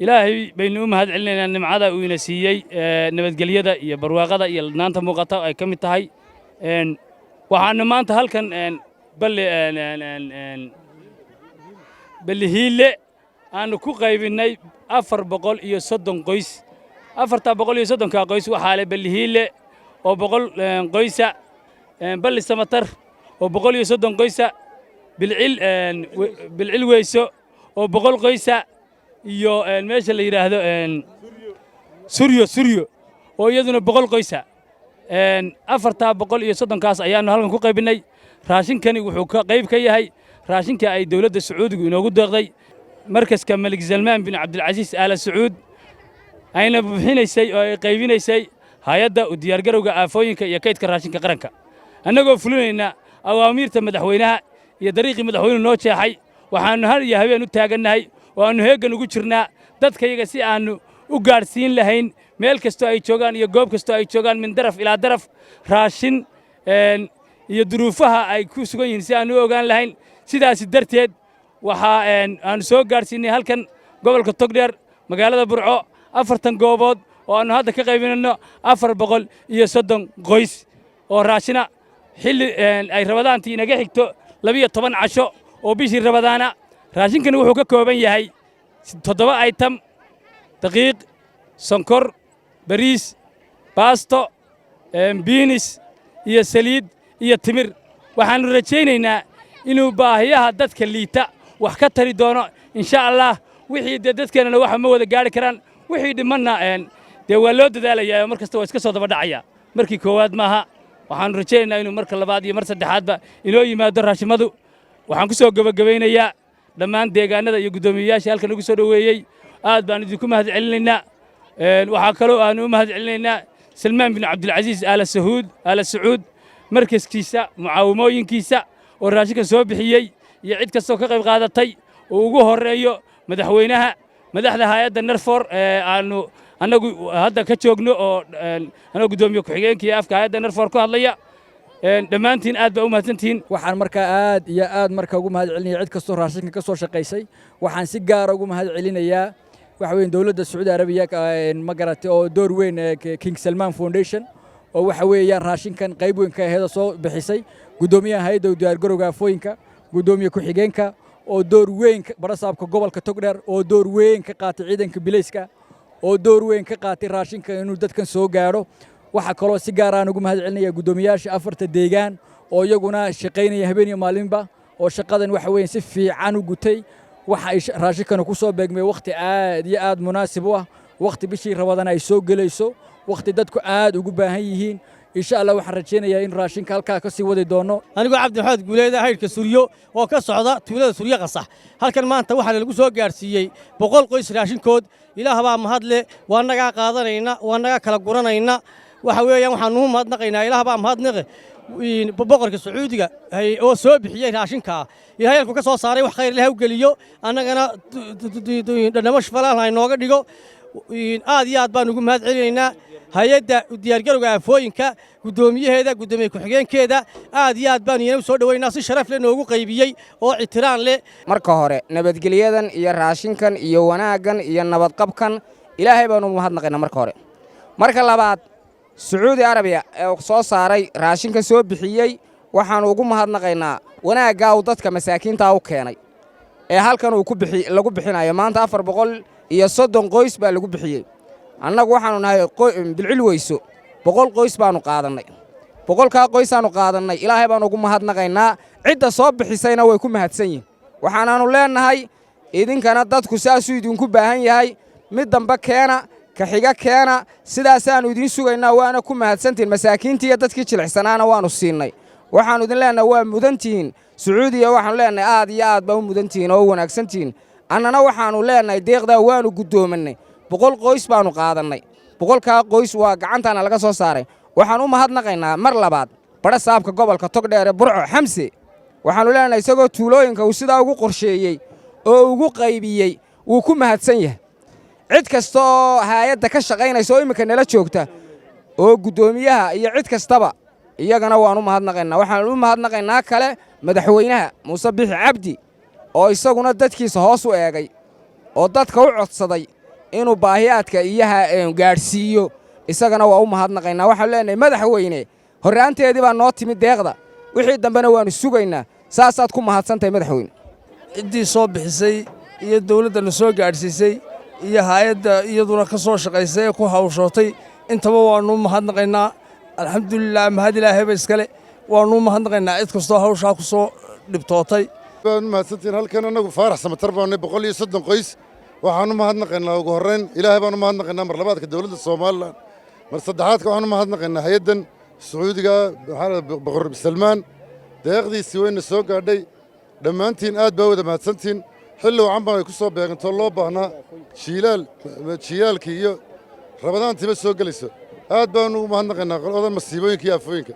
ilaahay baynu u mahad celinaynaa nimcada uu ina siiyey nabadgelyada iyo barwaaqada iyo ladnaanta muuqata ay ka mid tahay waxaanu maanta halkan ballihiile aanu ku qaybinnay 430 qoys 430 qoys waxaa leh ballihiile oo 100 qoysa balli samatar oo 130 qoysa bilcil weyso oo 100 qoysa iyo meesha la yiraahdo suryo oo iyaduna 100 qoysa 430 kaas ayaanu halkan ku qaybinay raashinkani wuxuu ka qayb ka yahay raashinka ay dawladda Sacuudigu inoogu deeqday markaska Malik Salman bin Abdul Aziz Al Saud ayna bixinaysay oo ay qaybinaysay hay'adda u diyaar garowga aafooyinka iyo kaydka raashinka qaranka annagoo fulinayna awaamirta madaxweynaha iyo dariiqii madaxweynuhu noo jeexay waxaanu har iyo habeen u taagannahay oo aanu heegan ugu jirnaa dadkayaga si aanu u gaarsiin lahayn meel kastoo ay joogaan iyo goob kastoo ay joogaan min daraf ilaa daraf raashin iyo duruufaha ay ku sugan yihiin si aanu u ogaan lahayn sidaas darteed waxa aanu soo gaarsiinay halkan gobolka Togdheer magaalada Burco 40 goobood oo aanu hadda ka qaybinayno 430 qoys oo raashina xilli ay rabadaantii inaga xigto 12 casho oo bishii rabadaana raashinkani wuxuu ka kooban yahay 7 item daqiiq sonkor bariis baasto biinis iyo saliid iyo timir waxaanu rajaynaynaa inuu baahiyaha dadka liita wax ka tari doono insha Allah wixii dadkeena waxa ma wada gaari karaan wixii dhimanna waa loo dadaalayaa markasta waa iska soo daba dhacaya markii koowaad maaha waxaanu rajaynaynaa inuu marka labaad iyo mar saddexaadba inoo yimaado raashimadu waxaan ku soo gabagabeynayaa dhammaan deegaanada iyo guddoomiyayaasha halkan ugu soo dhaweeyay aad baan idinku mahad celinaynaa waxaa kaloo aan u mahad celinaynaa Salman bin Abdul Aziz Al Saud markaskiisa mucaawimooyinkiisa oo raashinka soo bixiyay iyo cid kastoo ka qayb qaadatay oo ugu horeeyo madaxweynaha madaxda hay'adda Narfor anagu hadda ka joogno oo anagu guddoomiye ku-xigeenka iyo afka hay'adda Narfor ku hadlaya dhammaantiin aad baa u mahadsantihiin waxaan markaa aad iyo aad markaa ugu mahad celinayaa cid kastoo raashinka ka soo shaqaysay waxaan si gaar ah ugu mahad celinayaa waxa weyn dawladda Saudi Arabia ma garatay oo door weyn King Salman Foundation oo waxa weeyaan raashinkan qayb weyn ka aheed soo bixisay guddoomiyaha hay'adda u diyaar garowga aafooyinka guddoomiye ku-xigeenka oo door weyn barasaabka gobolka Togdheer oo door weyn ka qaatay ciidanka bilayska oo door weyn ka qaatay raashinka inuu dadkan soo gaaro waxa kaloo si gaar ah ugu mahad celinayaa guddoomiyaasha 4 deegaan oo iyaguna shaqeynaya habeen iyo maalinba oo shaqadan waxa weyn si fiican u gutay waxa raashinkan ku soo beegmay waqti aad iyo aad munaasib u ah waqti bishii Ramadaan ay soo galayso waqti dadku aad ugu baahan yihiin insha Allah waxaan rajaynayaa in raashinka halka ka sii wadi doono anigu Cabdi Maxamed Guuleed hayrka Suryo oo ka socda tuulada Suryo qasax halkan maanta waxa lagu soo gaarsiiyay 100 qoys raashinkood Ilaah baa mahad leh waa naga qaadanayna waa naga kala guranayna waxa weeyaan waxaan u mahadnaqaynaa Ilaah baa mahadnaqay boqorka Sacuudiga oo soo bixiyay raashinka Ilaahay ku ka soo saaray wax khayr leh u galiyo annagana dhanamash falaan ay nooga dhigo aad iyo aad baan ugu mahad celinaynaa hay'adda u diyaar garowga aafooyinka guddoomiyaheeda guddoomiye ku-xigeenkeeda aad iyo aad baan iyana soo dhaweynaa si sharaf leh noogu qaybiyay oo ixtiraan leh marka hore nabadgelyadan iyo raashinkan iyo wanaagan iyo nabadqabkan Ilaahay baan ugu mahadnaqaynaa marka hore marka labaad Saudi Arabia ee soo saaray raashinka soo bixiyay waxaan ugu mahadnaqaynaa wanaagga uu dadka masaakiinta u keenay ee halkan uu lagu bixinayo maanta 430 qoys baa lagu bixiyay annagu waxaanu nahay bilcil weyso 100 qoys baanu qaadanay 100 qoys aanu qaadanay Ilaahay baan ugu mahadnaqaynaa cidda soo bixisayna way ku mahadsan yihiin waxaanaanu leenahay idinkana dadku saas uu idinku baahan yahay mid damba keena ka xiga keena sidaas aanu idin sugaynaa waana ku mahadsantiin masaakiintii iyo dadkii jilicsanaana waanu siinay waxaanu idin leenahay waa mudantihiin Sacuudiga waxaanu leenahay aad iyo aad baa u mudantihiin oo wanaagsantiin annana waxaanu leenahay deeqda waanu guddoominay 100 qoys baanu qaadanay 100 qoys waa gacantaana laga soo saaray waxaan u mahadnaqaynaa mar labaad barasaabka gobolka Togdheer Burco Xamse waxaanu leenahay isagoo tuulooyinka uu sidaa ugu qorsheeyay oo ugu qaybiyay wuu ku mahadsan yahay cid kasta oo hay'adda ka shaqaynaysa oo imika nala joogta oo guddoomiyaha iyo cid kastaba iyagana waan u mahadnaqaynaa waxaan u mahadnaqaynaa kale madaxweynaha Muuse Bixi Cabdi oo isaguna dadkiisa hoos u eegay oo dadka u codsaday inuu baahiyaadka iyaha gaadhsiiyo isagana waa u mahadnaqaynaa waxaan leenahay madaxweyne horraanteedii baa noo timid deeqda wixii dambena waannu sugaynaa saasaad ku mahadsantahay madaxweyne ciddii soo bixisay iyo dawladdana soo gaadhsiisay iyo haayadda iyaduna ka soo shaqaysay ee ku hawshootay intaba waannu mahadnaqaynaa alxamdulilah mahad ilaahayba iskale waannu mahadnaqaynaa cid kastoo hawshaa ku soo dhibtootay waanu mahadsantihiin halkan annagu faarax samatar baanay 130 qoys waxaanu mahadnaqaynaa ugu horreyn ilaahay baanu mahadnaqaynaa mar labaadka dawladda Soomaaliland mar saddexaadka waxaanu mahadnaqaynaa hay'addan Sacuudiga boqor Salmaan deeqdiisii wayna soo gaadhay dhammaantiin aad baa wada mahadsantiin xilli wacan baan ay ku soo beegantoo loo baahnaa jiyaalkii iyo rabadaantiiba soo gelayso aad baanu ugu mahadnaqaynaa qolada masiibooyinka iyo aafooyinka